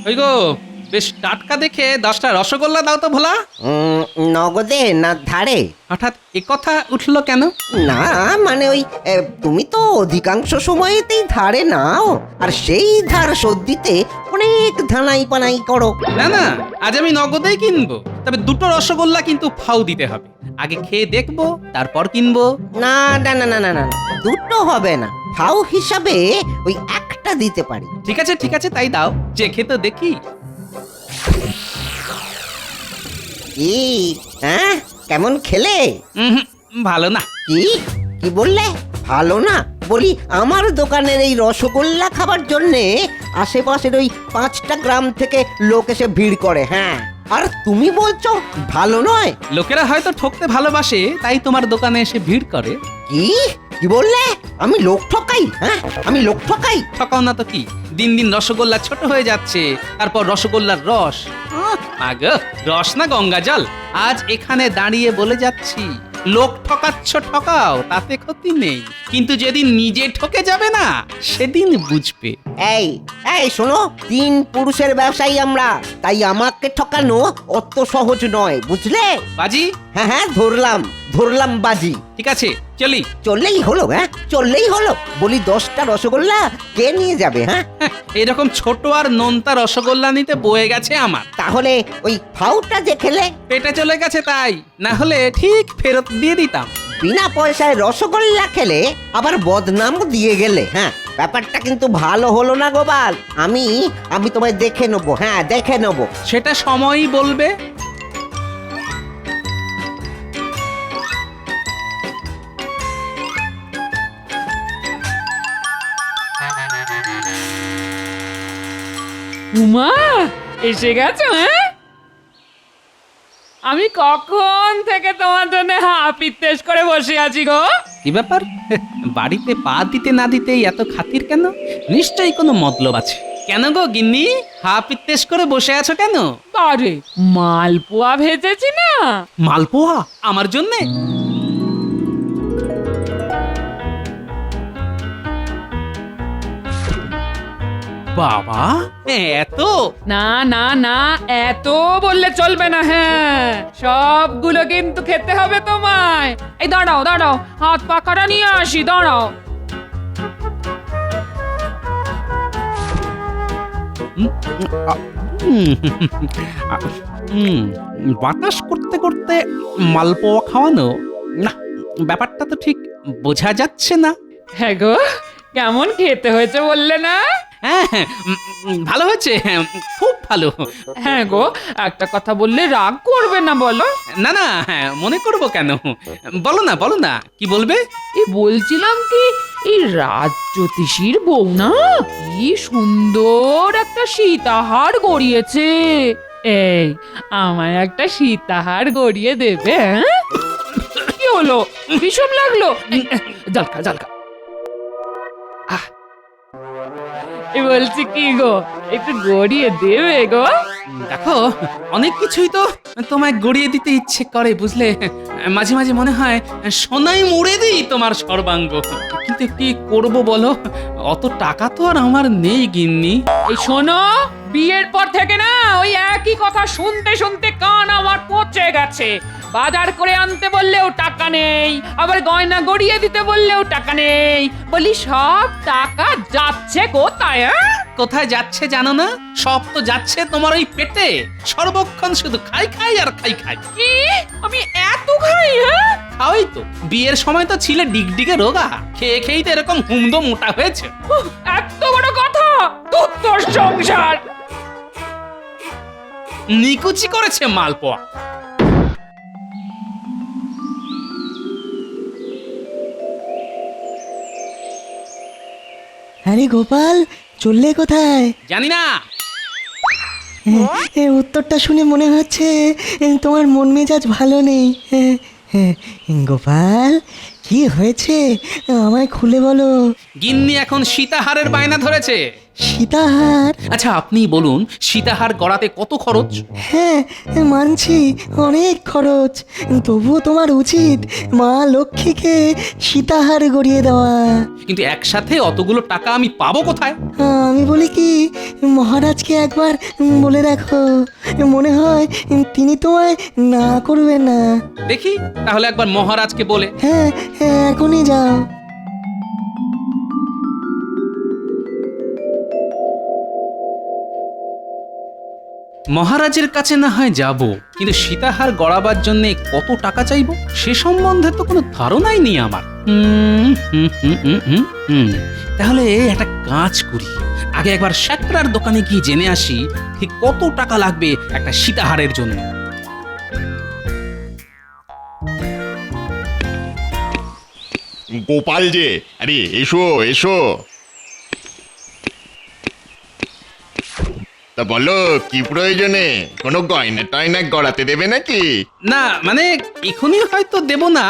ওই গো, বেশ টাটকা দেখে 10টা রসগোল্লা দাও তো ভোলা। নগদে না ধারে? হঠাৎ কথা উঠলো কেন? না মানে ওই তুমি তো অধিকাংশ সময়তেই ধারে নাও, আর সেই ধার শোধ দিতে অনেক ধানাই পানাই করো। না না, আজ আমি নগদেই কিনবো, তবে 2টো রসগোল্লা কিন্তু ফাউ দিতে হবে। আগে খেয়ে দেখবো, তারপর কিনবো। না না না না না না, দুটো হবে না, ফাও হিসাবে ওই একটা দিতে পারি। ঠিক আছে ঠিক আছে, তাই দাও, চেখে তো দেখি। কি হ্যাঁ, কেমন খেলে? উহুম, ভালো না। কি কি বললে? ভালো না? বলি আমার দোকানের এই রসগোল্লা খাবার জন্যে আশেপাশের ওই 5টা গ্রাম থেকে লোক এসে ভিড় করে। হ্যাঁ, আর তুমি বলছো ভালো নয়? লোকেরা হয়তো ঠকতে ভালোবাসে, তাই তোমার দোকানে এসে ভিড় করে। কি কি বললে? আমি লোক ঠকাই? হ্যাঁ, আমি লোক ঠকাই? ঠকাও না তো কি, দিন দিন রসগোল্লা ছোট হয়ে যাচ্ছে, তারপর রসগোল্লার রস। আগো, রস না গঙ্গা জল। আজ এখানে দাঁড়িয়ে বলে যাচ্ছি, লোক ঠকাচ্ছ ঠকাও, তাতে ক্ষতি নেই, কিন্তু যেদিন নিজে ঠকে যাবে না, সেদিন বুঝবে। এই এই শোনো, 3 পুরুষের ব্যবসায়ী আমরা, তাই আমাকে ঠকানো অত সহজ নয়, বুঝলে? বাজি? হ্যাঁ হ্যাঁ, ধরলাম বাজি। ঠিক আছে, চলি। চললেই হলো? হ্যাঁ, চললেই হলো। বলি 10টা রসগোল্লা কে নিয়ে যাবে? হ্যাঁ, এরকম ছোট আর নোনতা রসগোল্লা নিতে বয়ে গেছে আমার। তাহলে ওই ফাউটা যে খেলে পেটে চলে গেছে তাই, না হলে ঠিক ফেরত দিয়ে দিতাম। বিনা পয়সায় রসগোল্লা খেলে আবার বদনামও দিয়ে গেলে। হ্যাঁ, ব্যাপারটা কিন্তু ভালো হলো না গোপাল। আমি তোমায় দেখে নেবো। হ্যাঁ, দেখে নেবো। সেটা সময়ই বলবে। উমা, এসে গেছো? হ্যাঁ, আমি কখন থেকে তোমার জন্য হাপিত্তেশ করে বসে আছি গো। কি ব্যাপার, বাড়িতে পা দিতে না দিতেই এত খাতির কেন? নিশ্চয়ই কোনো মতলব আছে। কেন গো গিন্নি, হা পিত্তেশ করে বসে আছো কেন? আরে, মালপোয়া ভেজেছি না। মালপোয়া আমার জন্যে? বাবা, এত? না না না, এত বললে চলবে না। হ্যাঁ, সবগুলো কিন্তু খেতে হবে তোমায়। এই দাঁড়াও দাঁড়াও, হাত পাখাটা নিয়ে আসি, দাঁড়াও। বাতাস করতে করতে মালপোয়া খাওয়ানো, না, ব্যাপারটা তো ঠিক বোঝা যাচ্ছে না। হ্যাঁ গো, কেমন খেতে হয়েছে বললে না? হ্যাঁ হ্যাঁ, ভালো হয়েছে, খুব ভালো। হ্যাঁ গো, একটা কথা বললে রাগ করবে না বলো? না না, হ্যাঁ, মনে করবো কেন? বলো না, কি বলবে? এই বলছিলাম কি, এই রাজ্যোতিষীর বউ না কি সুন্দর একটা সীতাহার গড়িয়েছে। এই, আমায় একটা সীতাহার গড়িয়ে দেবে? হ্যাঁ, কি হলো, বিষম লাগলো? জলকা জলকা। বলছি কি গো, একটু গড়িয়ে দেবে গো? দেখো, অনেক কিছুই তো তোমায় গড়িয়ে দিতে ইচ্ছে করে, বুঝলে। মাঝে মাঝে মনে হয় সোনায় মুড়ে দিই তোমার সর্বাঙ্গ, কিন্তু কি করব বলো, অত টাকা তো আর আমার নেই গিন্নি। এই শোনো, বিয়ের পর থেকে না ওই একই কথা শুনতে শুনতে কান আমার পচে গেছে। বাজার করে আনতে বললেও টাকা নেই, আবার গয়না গড়িয়ে দিতে বললেও টাকা নেই। বলি সব টাকা যাচ্ছে কোথায়? কোথায় যাচ্ছে জানো না? সব তো যাচ্ছে তোমার ওই পেটে, সর্বক্ষণ শুধু খাই খাই আর খাই খাই। কি, আমি এত খাই? হ্যাঁ, খাওয়াই তো, বিয়ের সময় তো ছিলে ডিগডিগে রোগা, খেয়ে খেয়েই তো এরকম হুমদো মোটা হয়েছে। এত বড় কথা, তোর সংসার নিকুচি করেছে মালপোয়া। আরে গোপাল, চললে কোথায়? জানি না। উত্তরটা শুনে মনে হচ্ছে তোমার মন মেজাজ ভালো নেই। গোপাল, কি হয়েছে আমায় খুলে বলো। গিন্নি এখন সীতাহারের বায়না ধরেছে। সীতাহার? আচ্ছা আপনি বলুন, সীতাহার গড়াতে কত খরচ? হ্যাঁ মানছি, অনেক খরচ। তবুও তোমার উচিত মা লক্ষ্মীকে সীতাহার গড়িয়ে দেওয়া। কিন্তু একসাথে অতগুলো টাকা আমি পাবো কোথায়? আমি বলি কি, মহারাজকে একবার বলে দেখো, মনে হয় তিনি তোমায় না করবেন না। দেখি তাহলে একবার মহারাজকে বলে। হ্যাঁ হ্যাঁ, এখনই যাও। মহারাজের কাছে না হয় যাব, কিন্তু সীতাহার গড়াবার জন্য কত টাকা চাইবো সে সম্বন্ধে তো কোনো ধারণাই নেই আমার। তাহলে একটা কাজ করি, আগে একবার শ্যাকরার দোকানে গিয়ে জেনে আসি ঠিক কত টাকা লাগবে একটা সীতাহারের জন্য। গোপাল যে, আরে এসো এসো। তা বলো কি প্রয়োজনে? কোনো গয়না টয়না গড়াতে দেবে নাকি? না মানে এখনই হয়তো দেব না,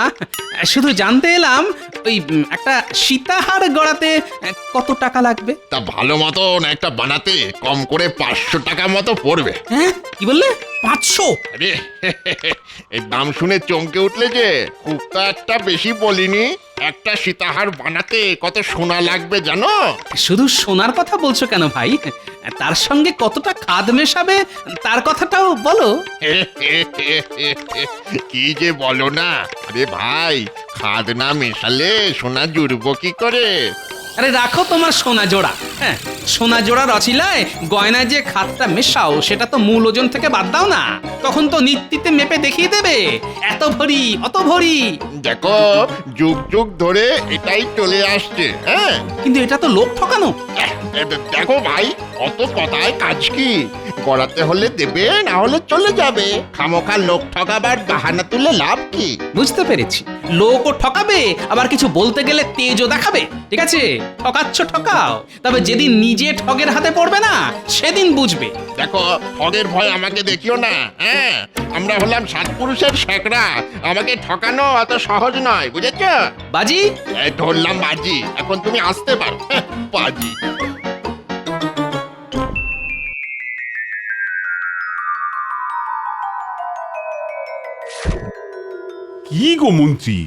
শুধু জানতে এলাম ওই একটা সীতাহার গড়াতে কত টাকা লাগবে। তা ভালো মতন একটা বানাতে কম করে 500 টাকা মতো পড়বে। হ্যাঁ কি বললে? 500? আরে এই দাম শুনে চমকে উঠলে যে, খুব তো একটা বেশি বলিনি। একটা সীতাহার বানাতে কত সোনা লাগবে জানো? শুধু সোনার কথা বলছো কেন ভাই? তার সঙ্গে কতটা খাদ মেশাবে তার কথাটাও বলো। কি যে বলো না, আরে ভাই, খাদ না মেশালে সোনা জুড়বো কি করে? আরে রাখো তোমার সোনা জোড়া। হ্যাঁ, সোনা জোড়ার অছিলায় গয়নায় যে খাদটা মেশাও সেটা তো মূল ওজন থেকে বাদ দাও না, তখন তো নিত্যিতে মেপে দেখিয়ে দেবে এত ভরি অত ভরি। দেখো, যুগ যুগ ধরে এটাই চলে আসছে। হ্যাঁ, কিন্তু এটা তো লোক ঠকানো। দেখো ভাই, অত কথায় কাজ কি? গড়াতে হলে দেবে, না হলে চলে যাবে। খামোখা লোক ঠকাবার বাহানা তুলে লাভ কি? বুঝতে পেরেছি, লোকও ঠকাবে, আবার কিছু বলতে গেলে তেজও দেখাবে। ঠিক আছে, ঠকাচ্ছ ঠকাও, তবে যেদিন নিজে ঠগের হাতে পড়বে না সেদিন বুঝবে। দেখো, ঠগের ভয় আমাকে দেখিও না। হ্যাঁ, আমরা হলাম সাতপুরুষের শেকরা, আমাকে ঠকানো অত সহজ নয়, বুঝেছ? বাজি, এই ধরলাম বাজি, এখন তুমি আসতে পারো। বাজি। কি গো মন্ত্রী,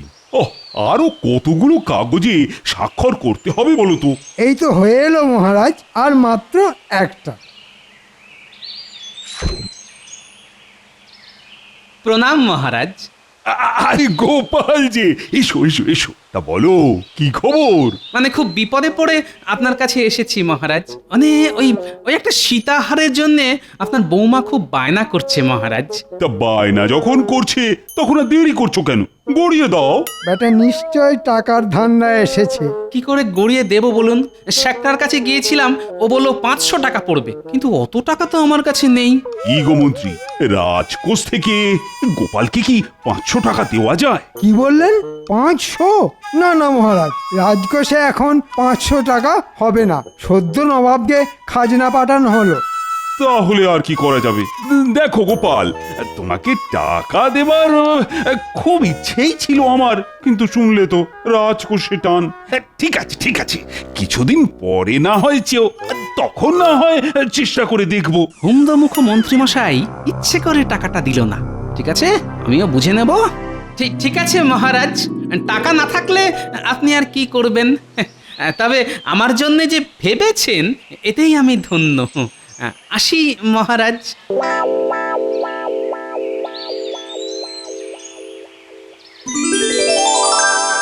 আরো কতগুলো কাগজে স্বাক্ষর করতে হবে বলো তো? এই তো হয়ে এলো মহারাজ, আর মাত্র একটা। প্রণাম মহারাজ। আরে গোপাল যে, এসো এসো এসো। তা বলো কি খবর? মানে খুব বিপদে পড়ে আপনার কাছে এসেছি মহারাজ। মানে ওই ওই একটা সীতাহারের জন্য আপনার বৌমা খুব বায়না করছে মহারাজ। তা বায়না যখন করছে তখন আর দেরি করছো কেন? গড়িয়ে দাও। বেটা নিশ্চয় টাকার ধান্দায় এসেছে। কি করে গড়িয়ে দেব বলুন? শ্যাকরার কাছে গিয়েছিলাম, ও বলল 500 টাকা পড়বে, কিন্তু অত টাকা তো আমার কাছে নেই। কি গো মন্ত্রী, রাজকোষ থেকে গোপালকে কি 500 টাকা দেওয়া যায়? কি বললেন? 500? না না মহারাজ, রাজকোষে এখন 500 টাকা হবে না। সদ্য নবাবকে খাজনা পাঠানো হলো। তাহলে আর কি করা যাবে? দেখো গোপাল, তোমাকে টাকা দেবার খুব ইচ্ছেই ছিল আমার, কিন্তু শুনলে তো রাজকোষে টান। ঠিক আছে ঠিক আছে, কিছুদিন পরে না হয় চেয়েও, তখন না হয় চেষ্টা করে দেখবো। হুমদমুখ মন্ত্রীমশাই ইচ্ছে করে টাকাটা দিল না। ঠিক আছে, আমিও বুঝে নেব। ঠিক আছে মহারাজ, টাকা না থাকলে আপনি আর কি করবেন? তবে আমার জন্য যে ভেবেছেন এতেই আমি ধন্য। আসি মহারাজ।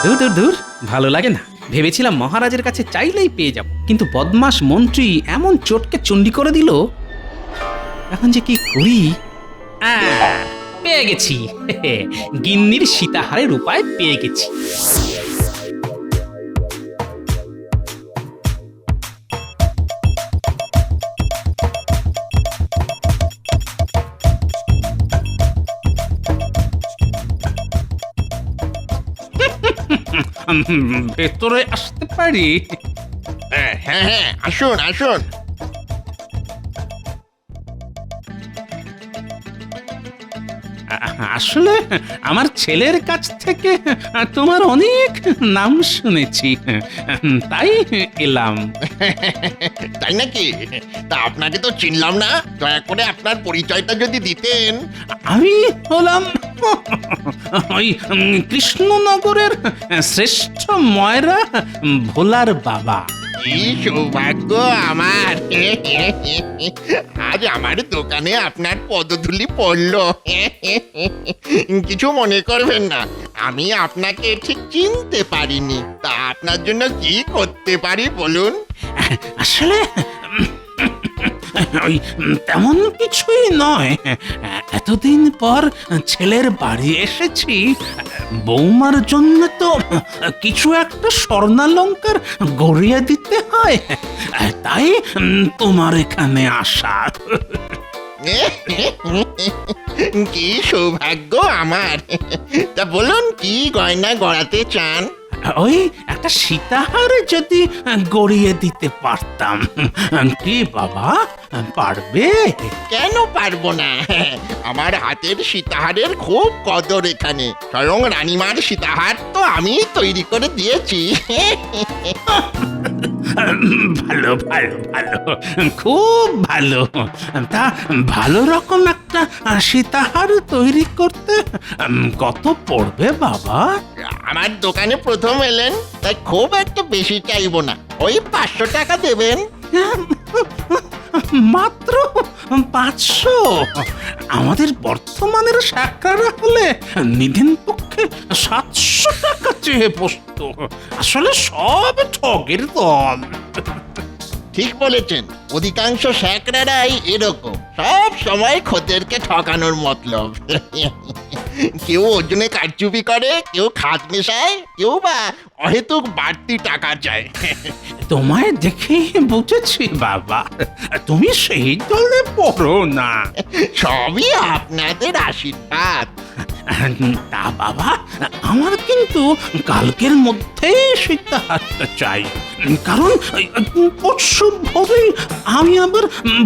দূর দূর দূর, ভালো লাগে না। ভেবেছিলাম মহারাজের কাছে চাইলেই পেয়ে যাব, কিন্তু বদমাস মন্ত্রী এমন চটকে চণ্ডী করে দিল। এখন যে কি করি? পেয়ে গেছি, গিন্নির সীতাহারের উপায় পেয়ে গেছি। ভেতরে আসতে পারি? হ্যাঁ হ্যাঁ হ্যাঁ, আসুন আসুন। আসলে আমার ছেলের কাছ থেকে তোমার অনেক নাম শুনেছি, তাই এলাম। তাই নাকি? তা আপনাকে তো চিনলাম না, দয়া করে আপনার পরিচয়টা যদি দিতেন। আমি হলাম ওই কৃষ্ণনগরের শ্রেষ্ঠ ময়রা ভোলার বাবা। কি সৌভাগ্য আমার! আজ আমার দোকানে আপনার পদধূলি পড়লো। কিছু মনে করবেন না, আমি আপনাকে ঠিক চিনতে পারিনি। তা আপনার জন্য কি করতে পারি বলুন? আসলে ওই তেমন কিছুই নয়, এতদিন পর ছেলের বাড়ি এসেছি, বৌমার জন্য তো কিছু একটা স্বর্ণালঙ্কার গড়িয়ে দিতে হয়, তাই তোমার এখানে আসা। কি সৌভাগ্য আমার! তা বলুন, কি গয়না গড়াতে চান? ওই একটা সীতাহার যদি গড়িয়ে দিতে পারতাম। কি বাবা, পারবে? কেন পারবো না? আমার হাতের সীতাহারের খুব কদর এখানে। স্বয়ং রানীমার সীতাহার তো আমি তৈরি করে দিয়েছি। ভালো ভালো ভালো, খুব ভালো। তা ভালো রকম একটা সীতাহার তৈরি করতে কত পড়বে বাবা? আমার দোকানে প্রথম এলেন, তাই খুব একটা বেশি চাইবো না, ওই 500 টাকা দেবেন। মাত্র 500? আমাদের বর্তমানের শাকরা হলে নিধিন পক্ষে 700 টাকা চেয়ে বসতো। আসলে সব ঠগের দল। ঠিক বলেছেন, অধিকাংশ শ্যাকরারাই এরকম, সব সময় খদ্দেরকে ঠকানোর মতলব। কেউ ওজনে কারচুপি করে, কেউ খাত মেশায়, কেউ বা অহেতুক বাড়তি টাকা চায়। তোমায় দেখেই বুঝেছি বাবা, তুমি সেই দলে পড়ো না। সবই আপনাদের আশীর্বাদ। তা বাবা, আমার কিন্তু কালকের মধ্যেই সীতাহারটা চাই, কারণ পরশু ভোরেই আমি আবার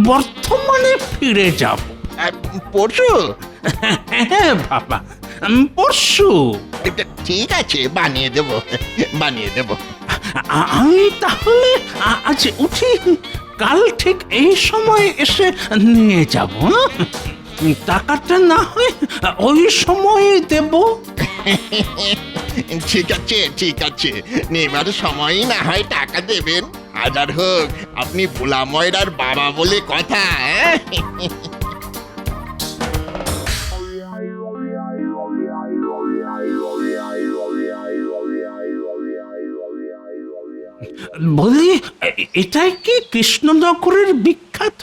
বর্তমানে ফিরে যাব। পরশু? হ্যাঁ বাবা, পরশু। ঠিক আছে, বানিয়ে দেব, বানিয়ে দেব। আমি তাহলে আজ উঠি, কাল ঠিক এই সময় এসে নিয়ে যাব। টাকাটা না হয় ওই সময় দেব। ঠিক আছে, ঠিক আছে, নেবার সময়ই না হয় টাকা দেবেন। হাজার হোক, আপনি ভোলা ময়রার বাবা বলে কথা। বলি, এটাই কি কৃষ্ণনগরের বিখ্যাত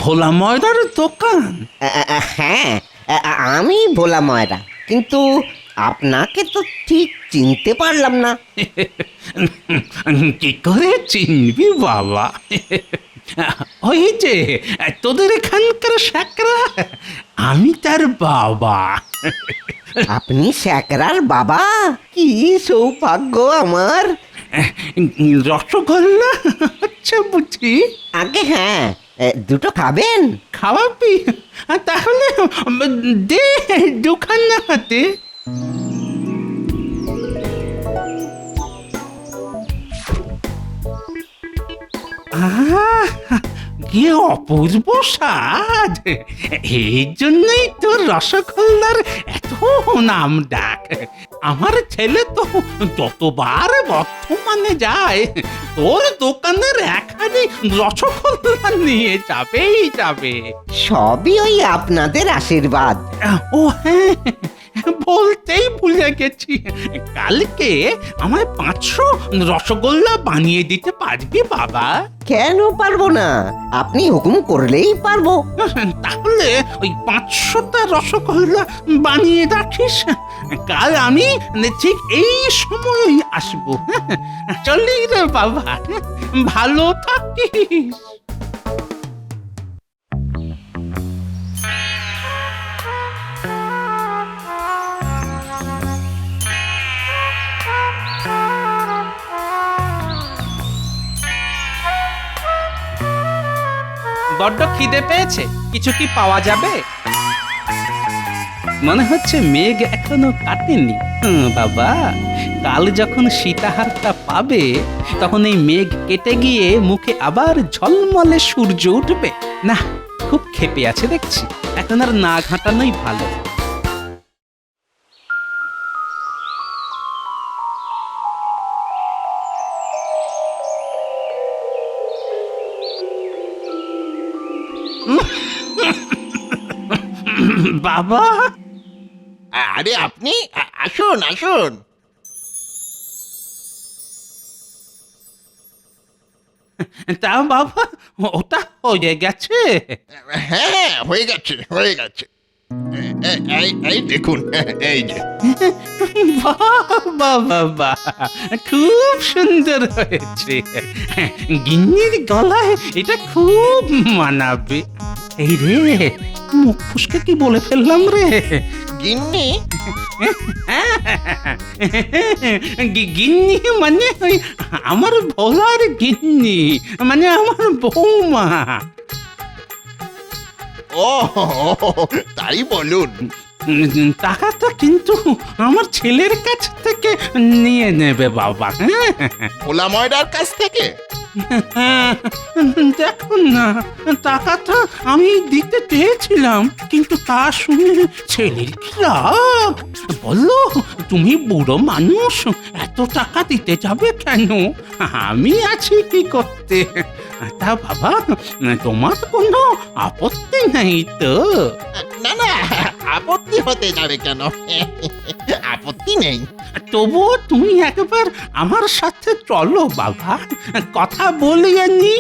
ভোলা ময়রার দোকান? হ্যাঁ, আমি ভোলা ময়রা, কিন্তু আপনাকে তো ঠিক চিনতে পারলাম না। কি করে চিনবি বাবা? ওই যে তোদের এখানকার শাকরা, আমি তার বাবা। আপনি শ্যাকরার বাবা? কি সৌভাগ্য আমার! রসগোল্লা হচ্ছে বুঝি? আগে হ্যাঁ, দুটো খাবেন? খাওয়াবি? তাহলে দে দুখানা হাতে। কি অপূর্ব স্বাদ! এই জন্যই তো রসগোল্লার এত নাম ডাক। আমার ছেলে তো যতবার বর্ধমানে যায়, তোর দোকানের একখানি রসগোল্লা নিয়ে যাবেই যাবে। সবই ওই আপনাদের আশীর্বাদ। ও হ্যাঁ, বলতেই ভুলে গেছি, কালকে আমায় 500 রসগোল্লা বানিয়ে দিতে পারবি বাবা? কেন পারবো না? আপনি হুকুম করলেই পারবো। তাহলে ওই 500টা রসগোল্লা বানিয়ে রাখিস, কাল আমি ঠিক এই সময়ই আসবো। চলি রে বাবা, ভালো থাকিস। বড্ড খিদে পেয়েছে, কিছু কি পাওয়া যাবে? মনে হচ্ছে মেঘ এখনো কাটেনি। বাবা, কাল যখন সীতাহারটা পাবে তখন এই মেঘ কেটে গিয়ে মুখে আবার ঝলমলে সূর্য উঠবে। না, খুব ক্ষেপে আছে দেখছি, এখন আর না ঘাঁটানোই ভালো। বাবা, আরে আপনি আসুন আসুন। তা বাবা, ওটা হয়ে গেছে? হ্যাঁ, হয়ে গেছে হয়ে গেছে। এই দেখুন, এই যে। বাবা বাবা, খুব সুন্দর হয়েছে। গিন্নির গলায় এটা খুব মানাবে। এই রে, মুখ ফুসকে কি বলে ফেললাম রে? গিন্নি? গিন্নি মানে ওই আমার ভোলার গিন্নি, মানে আমার বৌমা। ও, তাই বলুন। টাকাটা কিন্তু আমার ছেলের কাছ থেকে নিয়ে নেবে বাবা। ভোলা ময়রার কাছ থেকে? দেখুন না, টাকাটা আমি দিতে চেয়েছিলাম, কিন্তু তা শুনে ছেলের কি রাগ। বললো, তুমি বুড়ো মানুষ, এত টাকা দিতে যাবে কেন? আমি আছি কি করতে। তা বাবা, তোমার কোনো আপত্তি নেই তো? না না, আপত্তি হতে যাবে কেন? আপত্তি নেই। তবুও তুমি একবার আমার সাথে চলো বাবা, কথা বলিয়ে নি।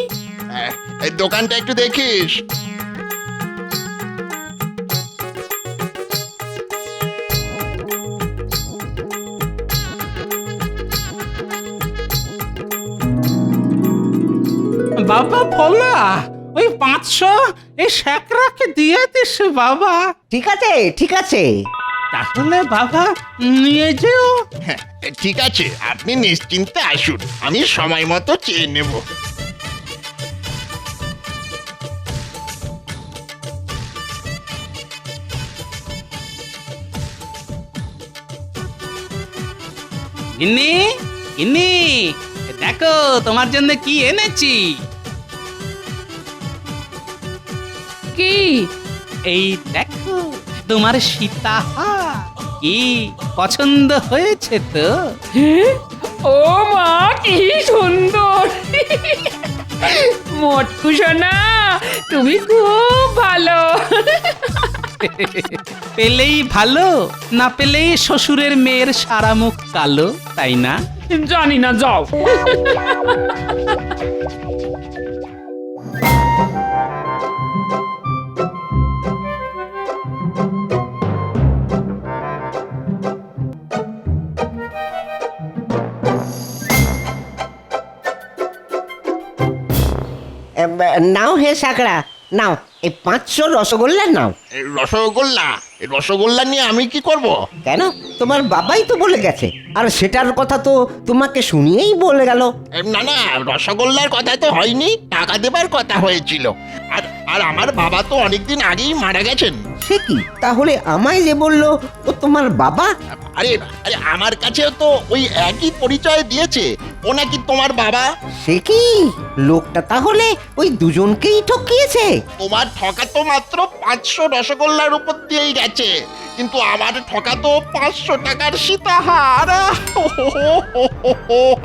এই দোকানটা একটু দেখিস। বাবা ভোলা, ওই 500 এই শ্যাকরাকে দিয়ে দিস বাবা। ঠিক আছে ঠিক আছে। তাহলে বাবা নিয়ে যেও। হ্যাঁ, ঠিক আছে, আপনি নিশ্চিন্তে আসুন, আমি সময় মতো চেয়ে নেব। গিন্নি, গিন্নি, দেখো তোমার জন্য কি এনেছি। কি? এই দেখো তোমার সীতাহার। কি পছন্দ হয়েছে তো? ও মা, কি সুন্দর! মটকু সোনা, তুমি খুব ভালো। পেলেই ভালো, না পেলেই শ্বশুরের মেয়ের সারা মুখ কালো, তাই না? জানি না, যাও। নাও হে সাকড়া, নাও এই 500 রসগোল্লা নাও। এই রসগোল্লা? এই রসগোল্লা নিয়ে আমি কি করব? কেন, তোমার বাবাই তো বলে গেছে, আর সেটার কথা তো তোমাকে শুনিয়েই বলে গেল। না না, রসগোল্লার কথা তো হয়নি, টাকা দেবার কথা হয়েছিল। আর আর আমার বাবা তো অনেকদিন আগেই মারা গেছেন। সে কি, তাহলে আমায় যে বললো ও তোমার বাবা? আরে আরে, আমার কাছেও তো ওই একই পরিচয় দিয়েছে, ও নাকি তোমার বাবা। সে কি, লোকটা তাহলে ওই দুজনকেই ঠকিয়েছে? তোমার ঠকা তো মাত্র 500 রসগোল্লার উপর দিয়েই গেছে, কিন্তু আমার ঠকা তো 500 টাকার সীতাহার।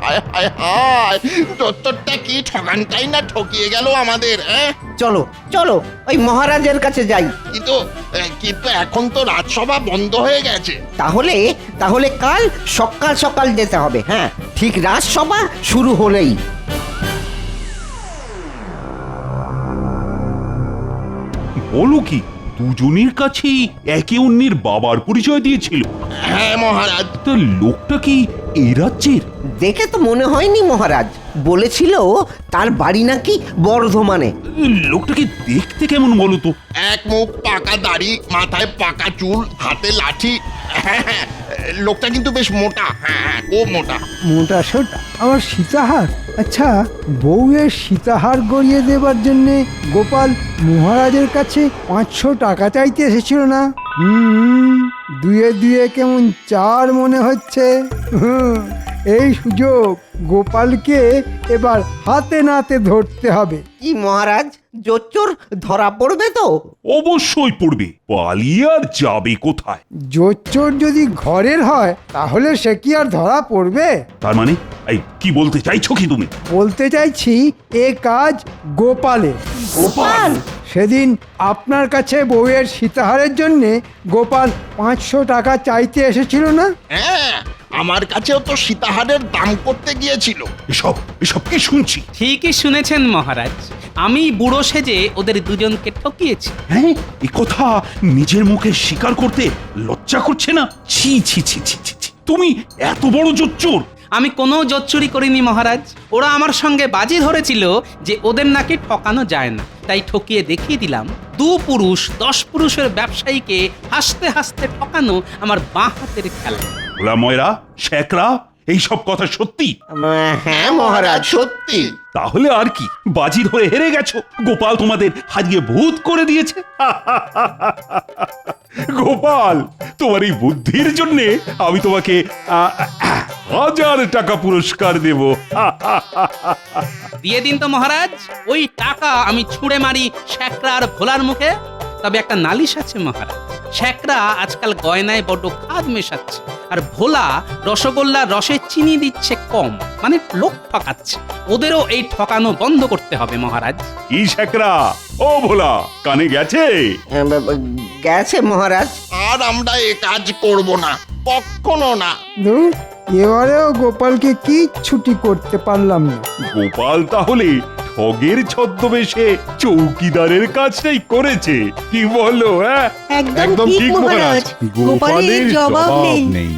হায় হায় হায়, দত্তরটা কি ঠকানটাই না ঠকিয়ে গেল আমাদের। চলো চলো, ওই মহারাজের কাছে যাই। কিন্তু কিন্তু এখন তো রাজসভা বন্ধ হয়ে গেছে। তাহলে তাহলে কাল সকাল সকাল যেতে হবে। হ্যাঁ, ঠিক রাজসভা শুরু হলেই। বলো কি, দুজনের কাছেই একে অন্যের বাবার পরিচয় দিয়েছিল? হ্যাঁ মহারাজ। তা লোকটা কি এই রাজ্যের? দেখে তো মনে হয়নি মহারাজ, বলেছিল তার বাড়ি নাকি বর্ধমানে। লোকটা কি দেখতে কেমন বলো তো? এক মুখ পাকা দাড়ি, মাথায় পাকা চুল, হাতে লাঠি। হ্যাঁ হ্যাঁ, লোকটা কিন্তু বেশ মোটা। হ্যাঁ হ্যাঁ, ও মোটা। মোটা সোটা আমার সীতাহার। আচ্ছা, বউয়ের সীতাহার গড়িয়ে দেবার জন্যে গোপাল মহারাজের কাছে 500 টাকা চাইতে এসেছিল না? দুয়ে দুয়ে কেমন 4 মনে হচ্ছে। এই সুযোগ গোপালকে এবার হাতে নাতে ধরতে হবে। কি মহারাজ, জোচ্চোর ধরা পড়বে তো? অবশ্যই পড়বে, পালিয়ে আর যাবে কোথায়? জোচ্চোর যদি ঘরের হয় তাহলে সে কি আর ধরা পড়বে? তার মানে এই কি বলতে চাইছো কি তুমি? বলতে চাইছি এ কাজ গোপালের। গোপাল? সেদিন আপনার কাছে বউয়ের সীতাহারের জন্যে গোপাল 500 টাকা চাইতে এসেছিল না? হ্যাঁ, আমার কাছেও তো সীতাহারের দাম করতে গিয়েছিল। এসব এসব কি শুনছি? ঠিকই শুনেছেন মহারাজ, আমি বুড়ো সেজে ওদের দুজনকে ঠকিয়েছি। হ্যাঁ, এ কথা নিজের মুখে স্বীকার করতে লজ্জা করছে না? ছি ছি ছি ছি ছি ছি। তুমি এত বড় জোচ্চোর! আমি কোনো জোচ্চুরি করিনি মহারাজ। ওরা আমার সঙ্গে বাজি ধরেছিল যে ওদের নাকি ঠকানো যায় না, তাই ঠকিয়ে দেখিয়ে দিলাম 2 পুরুষ 10 পুরুষের ব্যবসায়ীকে হাসতে হাসতে ঠকানো আমার বাঁ হাতের খেলা। ওলা ময়রা, শেকরা, এইসব কথা সত্যি? হ্যাঁ মহারাজ, সত্যি। তাহলে আর কি, বাজি ধরে হেরে গেছো? গোপাল তোমাদের হারিয়ে ভূত করে দিয়েছে। গোপাল, তোমার এই বুদ্ধির জন্য আমি তোমাকে 1000 টাকা পুরস্কার দেব। দিয়ে দিন তো মহারাজ, ওই টাকা আমি ছুঁড়ে মারি শেকরা আর ভোলার মুখে। তবে একটা নালিশ আছে মহারাজ, শেকরা আজকাল গয়নায় বড্ড খাদ মেশাচ্ছে, আর ভোলা রসগোল্লার রসে চিনি দিচ্ছে কম, মানে লোক ঠকাচ্ছে। ওদেরও এই ঠকানো বন্ধ করতে হবে মহারাজ। কি শেকরা, ও ভোলা, কানে গেছে? গেছে মহারাজ। আর আমরা এ কাজ করব না, কখনো না। ধুর, এবারেও গোপালকে কি ছুটি করতে পারলাম না। গোপাল তাহলে ঠগের ছদ্মবেশে চৌকিদারের কাজটাই করেছে, কি বলো? হ্যাঁ, একদম ঠিক মহারাজ। গোপালের জবাব নেই। নেই।